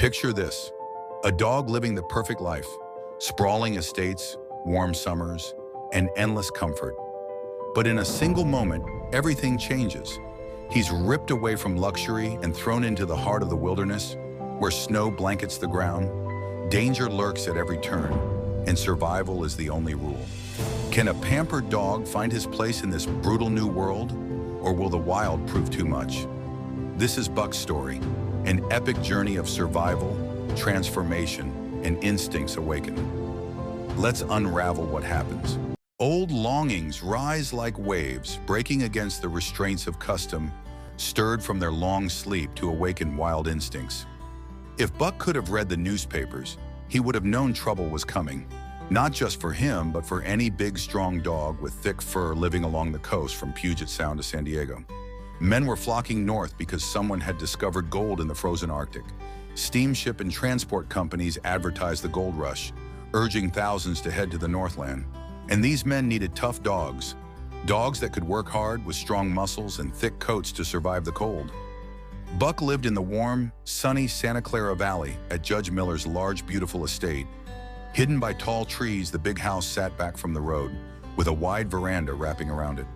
Picture this, a dog living the perfect life, sprawling estates, warm summers, and endless comfort. But in a single moment, everything changes. He's ripped away from luxury and thrown into the heart of the wilderness, where snow blankets the ground, danger lurks at every turn, and survival is the only rule. Can a pampered dog find his place in this brutal new world, or will the wild prove too much? This is Buck's story, an epic journey of survival, transformation, and instincts awaken. Let's unravel what happens. Old longings rise like waves, breaking against the restraints of custom, stirred from their long sleep to awaken wild instincts. If Buck could have read the newspapers, he would have known trouble was coming, not just for him, but for any big, strong dog with thick fur living along the coast from Puget Sound to San Diego. Men were flocking north because someone had discovered gold in the frozen Arctic. Steamship and transport companies advertised the gold rush, urging thousands to head to the Northland. And these men needed tough dogs, dogs that could work hard with strong muscles and thick coats to survive the cold. Buck lived in the warm, sunny Santa Clara Valley at Judge Miller's large, beautiful estate. Hidden by tall trees, the big house sat back from the road, with a wide veranda wrapping around it.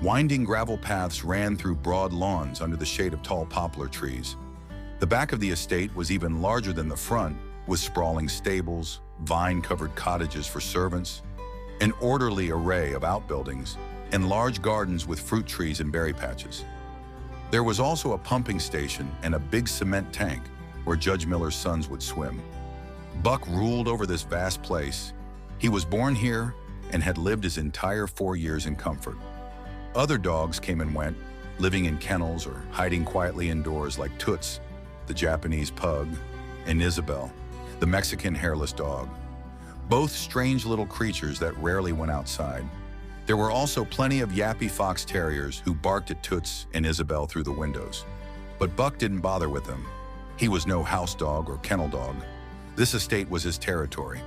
Winding gravel paths ran through broad lawns under the shade of tall poplar trees. The back of the estate was even larger than the front, with sprawling stables, vine-covered cottages for servants, an orderly array of outbuildings, and large gardens with fruit trees and berry patches. There was also a pumping station and a big cement tank where Judge Miller's sons would swim. Buck ruled over this vast place. He was born here and had lived his entire 4 years in comfort. Other dogs came and went, living in kennels or hiding quietly indoors like Toots, the Japanese pug, and Isabel, the Mexican hairless dog. Both strange little creatures that rarely went outside. There were also plenty of yappy fox terriers who barked at Toots and Isabel through the windows. But Buck didn't bother with them. He was no house dog or kennel dog. This estate was his territory.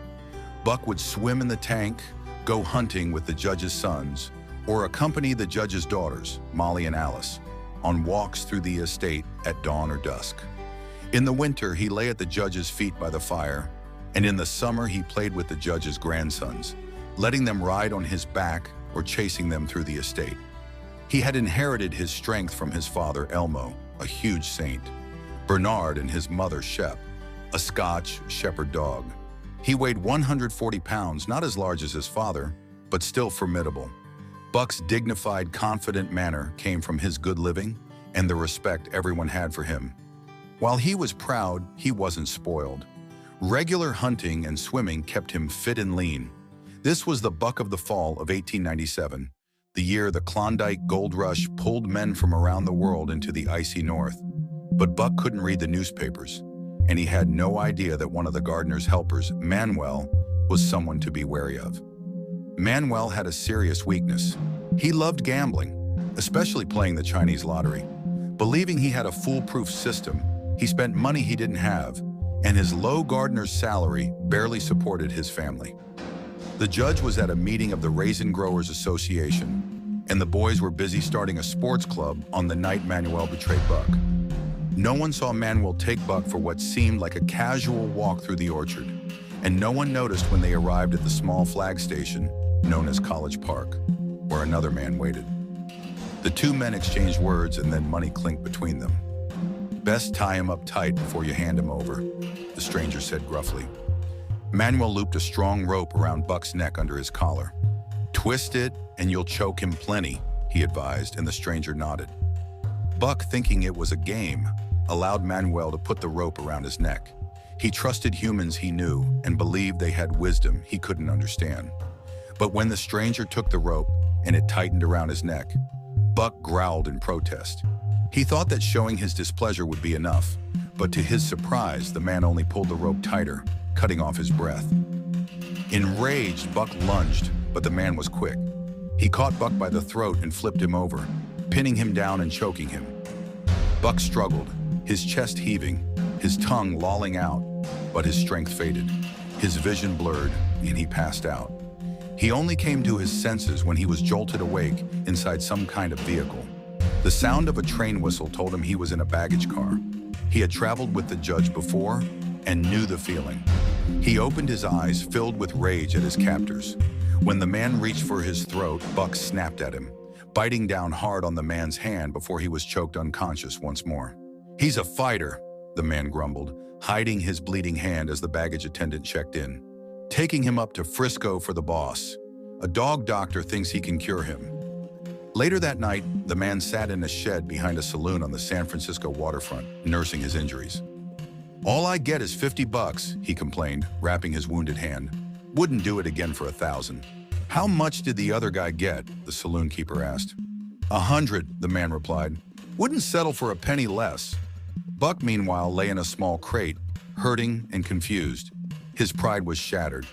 Buck would swim in the tank, go hunting with the judge's sons, or accompany the judge's daughters, Molly and Alice, on walks through the estate at dawn or dusk. In the winter, he lay at the judge's feet by the fire, and in the summer, he played with the judge's grandsons, letting them ride on his back or chasing them through the estate. He had inherited his strength from his father, Elmo, a huge saint, Bernard and his mother, Shep, a Scotch shepherd dog. He weighed 140 pounds, not as large as his father, but still formidable. Buck's dignified, confident manner came from his good living and the respect everyone had for him. While he was proud, he wasn't spoiled. Regular hunting and swimming kept him fit and lean. This was the Buck of the fall of 1897, the year the Klondike Gold Rush pulled men from around the world into the icy north. But Buck couldn't read the newspapers, and he had no idea that one of the gardener's helpers, Manuel, was someone to be wary of. Manuel had a serious weakness. He loved gambling, especially playing the Chinese lottery. Believing he had a foolproof system, he spent money he didn't have, and his low gardener's salary barely supported his family. The judge was at a meeting of the Raisin Growers Association, and the boys were busy starting a sports club on the night Manuel betrayed Buck. No one saw Manuel take Buck for what seemed like a casual walk through the orchard, and no one noticed when they arrived at the small flag station known as College Park, where another man waited. The two men exchanged words and then money clinked between them. "Best tie him up tight before you hand him over," the stranger said gruffly. Manuel looped a strong rope around Buck's neck under his collar. "Twist it and you'll choke him plenty," he advised, and the stranger nodded. Buck, thinking it was a game, allowed Manuel to put the rope around his neck. He trusted humans he knew and believed they had wisdom he couldn't understand. But when the stranger took the rope and it tightened around his neck, Buck growled in protest. He thought that showing his displeasure would be enough, but to his surprise, the man only pulled the rope tighter, cutting off his breath. Enraged, Buck lunged, but the man was quick. He caught Buck by the throat and flipped him over, pinning him down and choking him. Buck struggled, his chest heaving, his tongue lolling out, but his strength faded. His vision blurred, and he passed out. He only came to his senses when he was jolted awake inside some kind of vehicle. The sound of a train whistle told him he was in a baggage car. He had traveled with the judge before and knew the feeling. He opened his eyes, filled with rage at his captors. When the man reached for his throat, Buck snapped at him, biting down hard on the man's hand before he was choked unconscious once more. "He's a fighter," the man grumbled, hiding his bleeding hand as the baggage attendant checked in. "Taking him up to Frisco for the boss. A dog doctor thinks he can cure him." Later that night, the man sat in a shed behind a saloon on the San Francisco waterfront, nursing his injuries. "All I get is $50, he complained, wrapping his wounded hand. "Wouldn't do it again for 1,000. "How much did the other guy get?" the saloon keeper asked. 100, the man replied. "Wouldn't settle for a penny less." Buck, meanwhile, lay in a small crate, hurting and confused. His pride was shattered.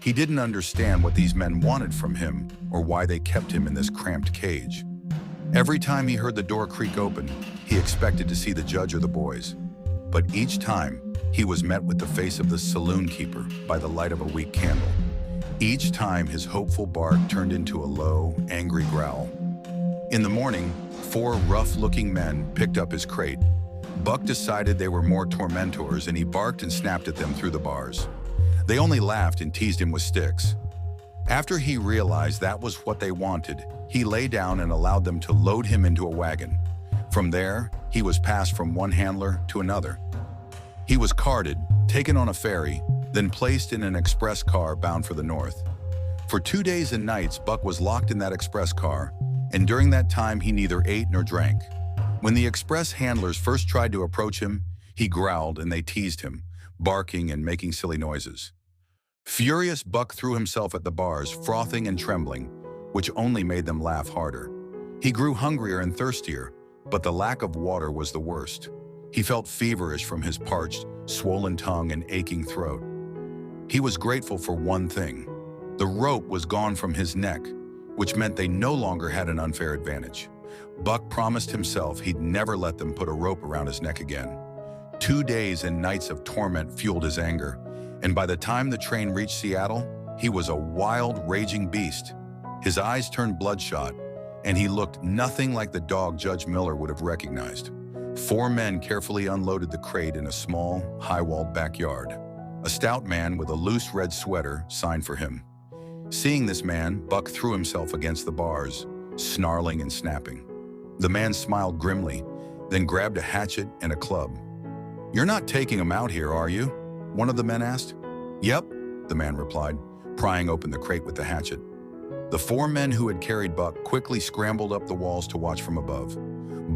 He didn't understand what these men wanted from him or why they kept him in this cramped cage. Every time he heard the door creak open, he expected to see the judge or the boys. But each time, he was met with the face of the saloon keeper by the light of a weak candle. Each time, his hopeful bark turned into a low, angry growl. In the morning, 4 rough-looking men picked up his crate. Buck decided they were more tormentors, and he barked and snapped at them through the bars. They only laughed and teased him with sticks. After he realized that was what they wanted, he lay down and allowed them to load him into a wagon. From there, he was passed from one handler to another. He was carted, taken on a ferry, then placed in an express car bound for the north. For 2 days and nights, Buck was locked in that express car, and during that time he neither ate nor drank. When the express handlers first tried to approach him, he growled and they teased him, barking and making silly noises. Furious, Buck threw himself at the bars, frothing and trembling, which only made them laugh harder. He grew hungrier and thirstier, but the lack of water was the worst. He felt feverish from his parched, swollen tongue and aching throat. He was grateful for one thing. The rope was gone from his neck, which meant they no longer had an unfair advantage. Buck promised himself he'd never let them put a rope around his neck again. 2 days and nights of torment fueled his anger, and by the time the train reached Seattle, he was a wild, raging beast. His eyes turned bloodshot, and he looked nothing like the dog Judge Miller would have recognized. 4 men carefully unloaded the crate in a small, high-walled backyard. A stout man with a loose red sweater signed for him. Seeing this man, Buck threw himself against the bars, snarling and snapping. The man smiled grimly, then grabbed a hatchet and a club. "You're not taking him out here, are you?" one of the men asked. "Yep," the man replied, prying open the crate with the hatchet. The 4 men who had carried Buck quickly scrambled up the walls to watch from above.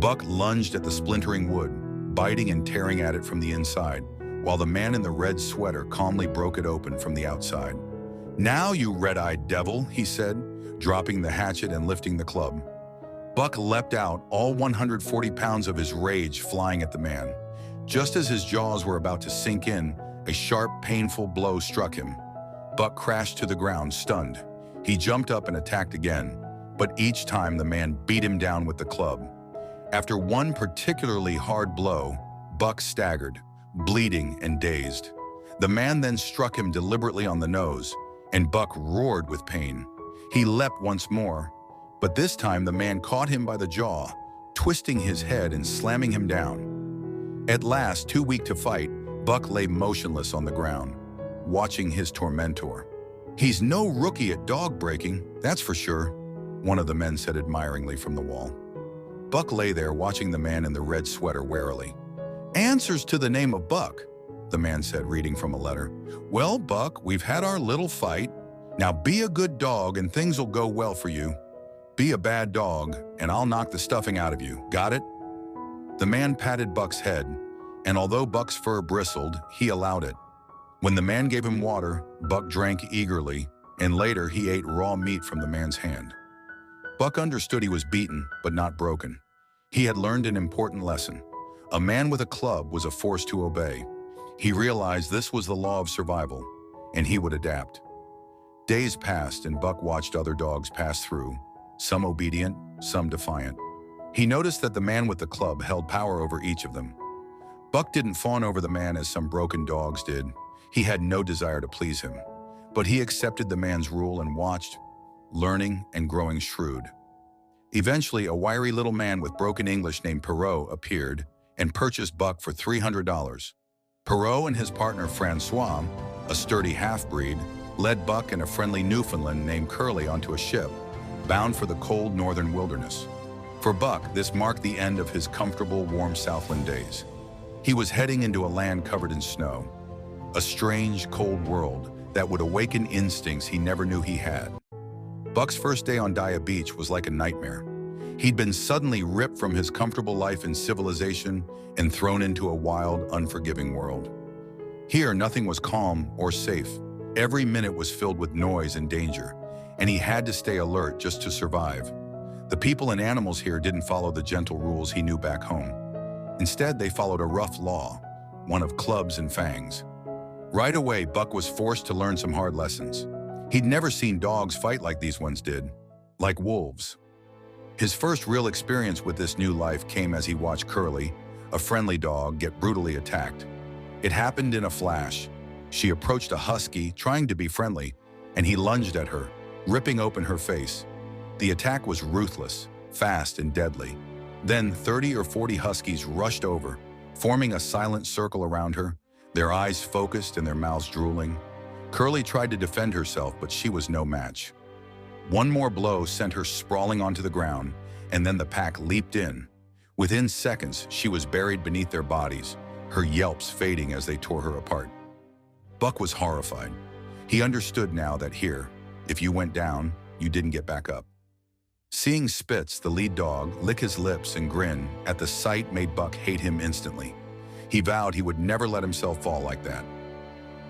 Buck lunged at the splintering wood, biting and tearing at it from the inside, while the man in the red sweater calmly broke it open from the outside. "Now, you red-eyed devil," he said, dropping the hatchet and lifting the club. Buck leapt out, all 140 pounds of his rage flying at the man. Just as his jaws were about to sink in, a sharp, painful blow struck him. Buck crashed to the ground, stunned. He jumped up and attacked again, but each time the man beat him down with the club. After one particularly hard blow, Buck staggered, bleeding and dazed. The man then struck him deliberately on the nose, and Buck roared with pain. He leapt once more, but this time the man caught him by the jaw, twisting his head and slamming him down. At last, too weak to fight, Buck lay motionless on the ground, watching his tormentor. "He's no rookie at dog breaking, that's for sure," one of the men said admiringly from the wall. Buck lay there watching the man in the red sweater warily. "Answers to the name of Buck," the man said, reading from a letter. "Well, Buck, we've had our little fight. Now be a good dog and things will go well for you. Be a bad dog and I'll knock the stuffing out of you. Got it?" The man patted Buck's head, and although Buck's fur bristled, he allowed it. When the man gave him water, Buck drank eagerly, and later he ate raw meat from the man's hand. Buck understood he was beaten, but not broken. He had learned an important lesson. A man with a club was a force to obey. He realized this was the law of survival, and he would adapt. Days passed, and Buck watched other dogs pass through, some obedient, some defiant. He noticed that the man with the club held power over each of them. Buck didn't fawn over the man as some broken dogs did. He had no desire to please him, but he accepted the man's rule and watched, learning and growing shrewd. Eventually, a wiry little man with broken English named Perrault appeared, and purchased Buck for $300. Perrault and his partner Francois, a sturdy half-breed, led Buck and a friendly Newfoundland named Curly onto a ship, bound for the cold northern wilderness. For Buck, this marked the end of his comfortable, warm Southland days. He was heading into a land covered in snow, a strange, cold world that would awaken instincts he never knew he had. Buck's first day on Dia Beach was like a nightmare. He'd been suddenly ripped from his comfortable life in civilization and thrown into a wild, unforgiving world. Here, nothing was calm or safe. Every minute was filled with noise and danger, and he had to stay alert just to survive. The people and animals here didn't follow the gentle rules he knew back home. Instead, they followed a rough law, one of clubs and fangs. Right away, Buck was forced to learn some hard lessons. He'd never seen dogs fight like these ones did, like wolves. His first real experience with this new life came as he watched Curly, a friendly dog, get brutally attacked. It happened in a flash. She approached a husky, trying to be friendly, and he lunged at her, ripping open her face. The attack was ruthless, fast, and deadly. Then 30 or 40 huskies rushed over, forming a silent circle around her, their eyes focused and their mouths drooling. Curly tried to defend herself, but she was no match. One more blow sent her sprawling onto the ground, and then the pack leaped in. Within seconds, she was buried beneath their bodies, her yelps fading as they tore her apart. Buck was horrified. He understood now that here, if you went down, you didn't get back up. Seeing Spitz, the lead dog, lick his lips and grin at the sight made Buck hate him instantly. He vowed he would never let himself fall like that.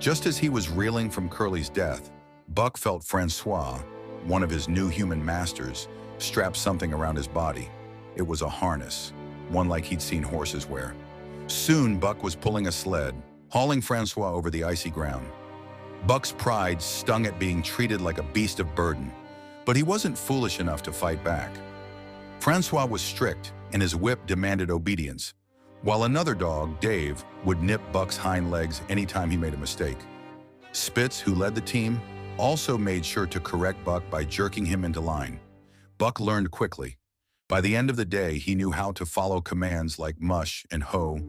Just as he was reeling from Curly's death, Buck felt Francois, one of his new human masters, strap something around his body. It was a harness, one like he'd seen horses wear. Soon, Buck was pulling a sled, hauling Francois over the icy ground. Buck's pride stung at being treated like a beast of burden, but he wasn't foolish enough to fight back. Francois was strict, and his whip demanded obedience, while another dog, Dave, would nip Buck's hind legs anytime he made a mistake. Spitz, who led the team, also made sure to correct Buck by jerking him into line. Buck learned quickly. By the end of the day, he knew how to follow commands like mush and ho,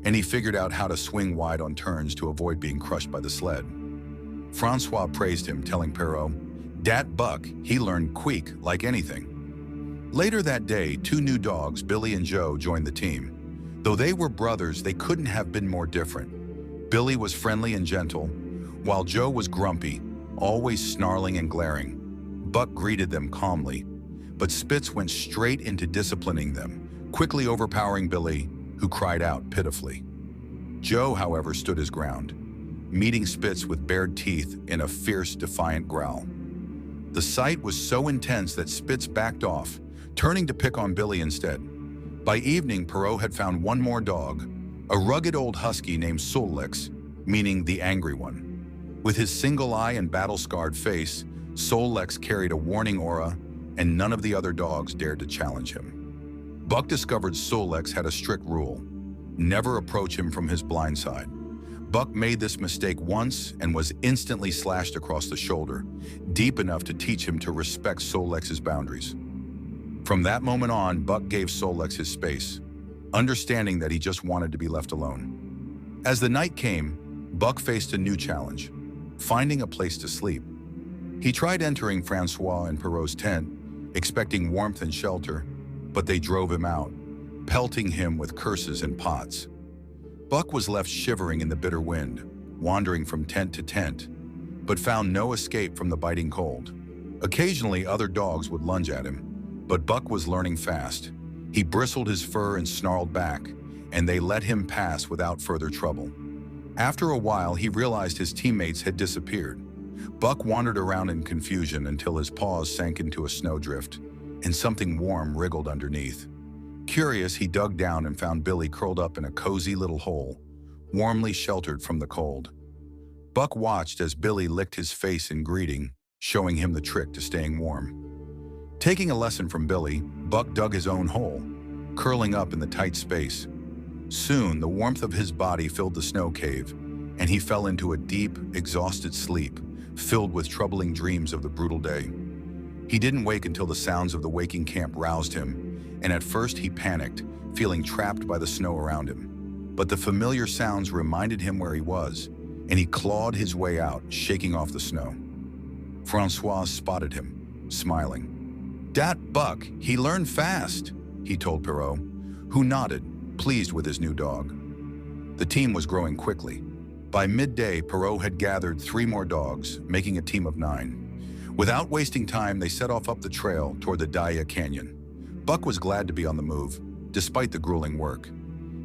and he figured out how to swing wide on turns to avoid being crushed by the sled. Francois praised him, telling Perrault, "Dat Buck, he learned quick like anything." Later that day, two new dogs, Billy and Joe, joined the team. Though they were brothers, they couldn't have been more different. Billy was friendly and gentle, while Joe was grumpy, always snarling and glaring. Buck greeted them calmly, but Spitz went straight into disciplining them, quickly overpowering Billy, who cried out pitifully. Joe, however, stood his ground, meeting Spitz with bared teeth in a fierce, defiant growl. The sight was so intense that Spitz backed off, turning to pick on Billy instead. By evening, Perrault had found one more dog, a rugged old husky named Sollex, meaning the angry one. With his single eye and battle-scarred face, Sollex carried a warning aura, and none of the other dogs dared to challenge him. Buck discovered Sollex had a strict rule: never approach him from his blind side. Buck made this mistake once and was instantly slashed across the shoulder, deep enough to teach him to respect Sollex's boundaries. From that moment on, Buck gave Sollex his space, understanding that he just wanted to be left alone. As the night came, Buck faced a new challenge: finding a place to sleep. He tried entering Francois and Perrault's tent, expecting warmth and shelter, but they drove him out, pelting him with curses and pots. Buck was left shivering in the bitter wind, wandering from tent to tent, but found no escape from the biting cold. Occasionally, other dogs would lunge at him, but Buck was learning fast. He bristled his fur and snarled back, and they let him pass without further trouble. After a while, he realized his teammates had disappeared. Buck wandered around in confusion until his paws sank into a snowdrift, and something warm wriggled underneath. Curious, he dug down and found Billy curled up in a cozy little hole, warmly sheltered from the cold. Buck watched as Billy licked his face in greeting, showing him the trick to staying warm. Taking a lesson from Billy, Buck dug his own hole, curling up in the tight space. Soon, the warmth of his body filled the snow cave, and he fell into a deep, exhausted sleep, filled with troubling dreams of the brutal day. He didn't wake until the sounds of the waking camp roused him, and at first he panicked, feeling trapped by the snow around him. But the familiar sounds reminded him where he was, and he clawed his way out, shaking off the snow. Francois spotted him, smiling. "Dat Buck, he learned fast," he told Perrault, who nodded, pleased with his new dog. The team was growing quickly. By midday, Perrault had gathered 3 more dogs, making a team of 9. Without wasting time, they set off up the trail toward the Daya Canyon. Buck was glad to be on the move, despite the grueling work.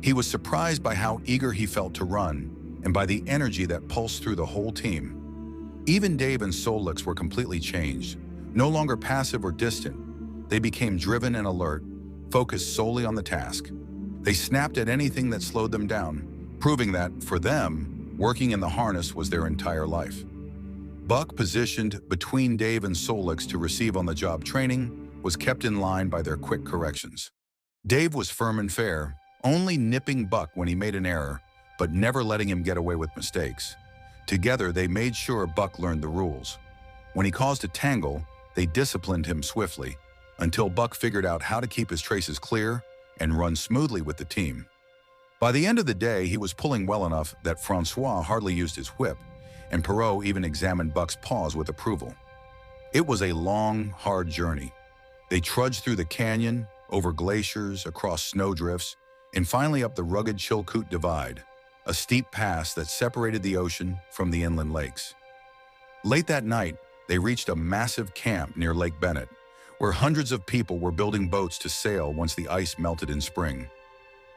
He was surprised by how eager he felt to run and by the energy that pulsed through the whole team. Even Dave and Solix were completely changed. No longer passive or distant, they became driven and alert, focused solely on the task. They snapped at anything that slowed them down, proving that, for them, working in the harness was their entire life. Buck, positioned between Dave and Solix to receive on-the-job training, was kept in line by their quick corrections. Dave was firm and fair, only nipping Buck when he made an error, but never letting him get away with mistakes. Together, they made sure Buck learned the rules. When he caused a tangle, they disciplined him swiftly, until Buck figured out how to keep his traces clear and run smoothly with the team. By the end of the day, he was pulling well enough that Francois hardly used his whip, and Perrault even examined Buck's paws with approval. It was a long, hard journey. They trudged through the canyon, over glaciers, across snowdrifts, and finally up the rugged Chilkoot Divide, a steep pass that separated the ocean from the inland lakes. Late that night, they reached a massive camp near Lake Bennett, where hundreds of people were building boats to sail once the ice melted in spring.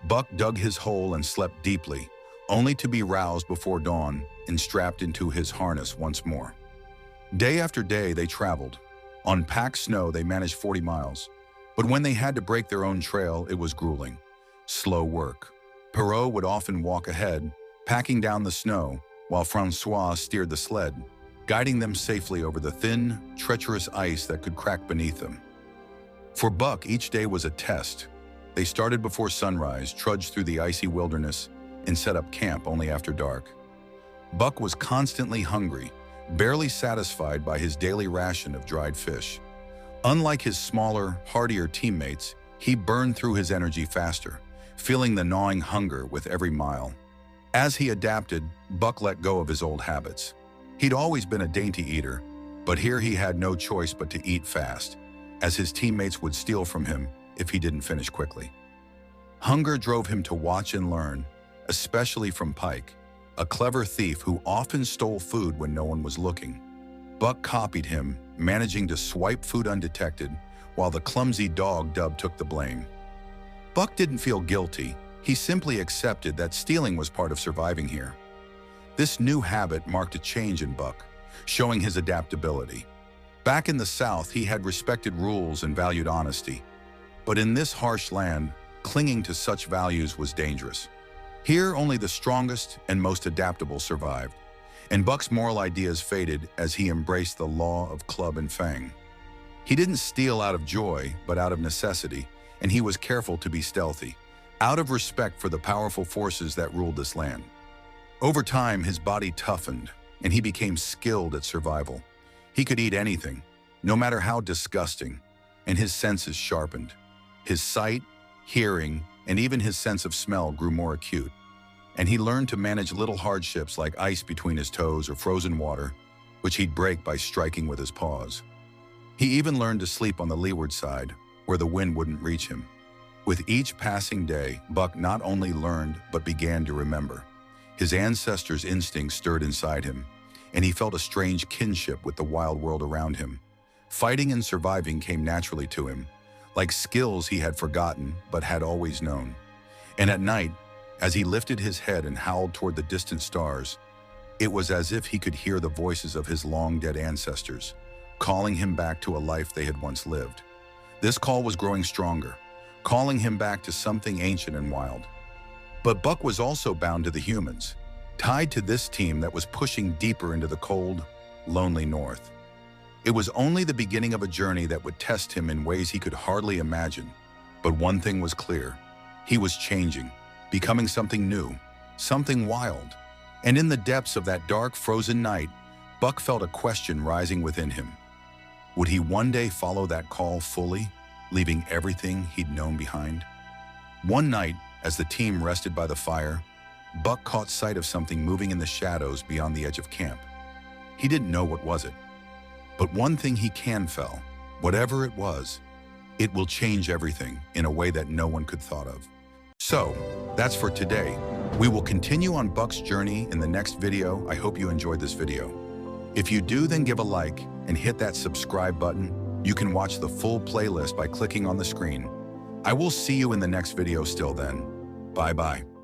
Buck dug his hole and slept deeply, only to be roused before dawn and strapped into his harness once more. Day after day, they traveled. On packed snow, they managed 40 miles. But when they had to break their own trail, it was grueling. Slow work. Perrault would often walk ahead, packing down the snow, while Francois steered the sled, guiding them safely over the thin, treacherous ice that could crack beneath them. For Buck, each day was a test. They started before sunrise, trudged through the icy wilderness, and set up camp only after dark. Buck was constantly hungry, barely satisfied by his daily ration of dried fish. Unlike his smaller, hardier teammates, he burned through his energy faster, feeling the gnawing hunger with every mile. As he adapted, Buck let go of his old habits. He'd always been a dainty eater, but here he had no choice but to eat fast, as his teammates would steal from him if he didn't finish quickly. Hunger drove him to watch and learn, especially from Pike, a clever thief who often stole food when no one was looking. Buck copied him, managing to swipe food undetected, while the clumsy dog Dub took the blame. Buck didn't feel guilty. He simply accepted that stealing was part of surviving here. This new habit marked a change in Buck, showing his adaptability. Back in the South, he had respected rules and valued honesty. But in this harsh land, clinging to such values was dangerous. Here, only the strongest and most adaptable survived, and Buck's moral ideas faded as he embraced the law of club and fang. He didn't steal out of joy, but out of necessity, and he was careful to be stealthy, out of respect for the powerful forces that ruled this land. Over time, his body toughened, and he became skilled at survival. He could eat anything, no matter how disgusting, and his senses sharpened. His sight, hearing, and even his sense of smell grew more acute, and he learned to manage little hardships like ice between his toes or frozen water, which he'd break by striking with his paws. He even learned to sleep on the leeward side, where the wind wouldn't reach him. With each passing day, Buck not only learned, but began to remember. His ancestors' instincts stirred inside him, and he felt a strange kinship with the wild world around him. Fighting and surviving came naturally to him, like skills he had forgotten but had always known. And at night, as he lifted his head and howled toward the distant stars, it was as if he could hear the voices of his long-dead ancestors, calling him back to a life they had once lived. This call was growing stronger, calling him back to something ancient and wild. But Buck was also bound to the humans, tied to this team that was pushing deeper into the cold, lonely north. It was only the beginning of a journey that would test him in ways he could hardly imagine. But one thing was clear. He was changing, becoming something new, something wild. And in the depths of that dark, frozen night, Buck felt a question rising within him. Would he one day follow that call fully, leaving everything he'd known behind. One night, as the team rested by the fire, Buck caught sight of something moving in the shadows beyond the edge of camp. He didn't know what was it. But one thing he can tell, whatever it was, it will change everything in a way that no one could thought of. So, that's for today. We will continue on Buck's journey in the next video. I hope you enjoyed this video. If you do, then give a like and hit that subscribe button. You can watch the full playlist by clicking on the screen. I will see you in the next video still then. Bye-bye.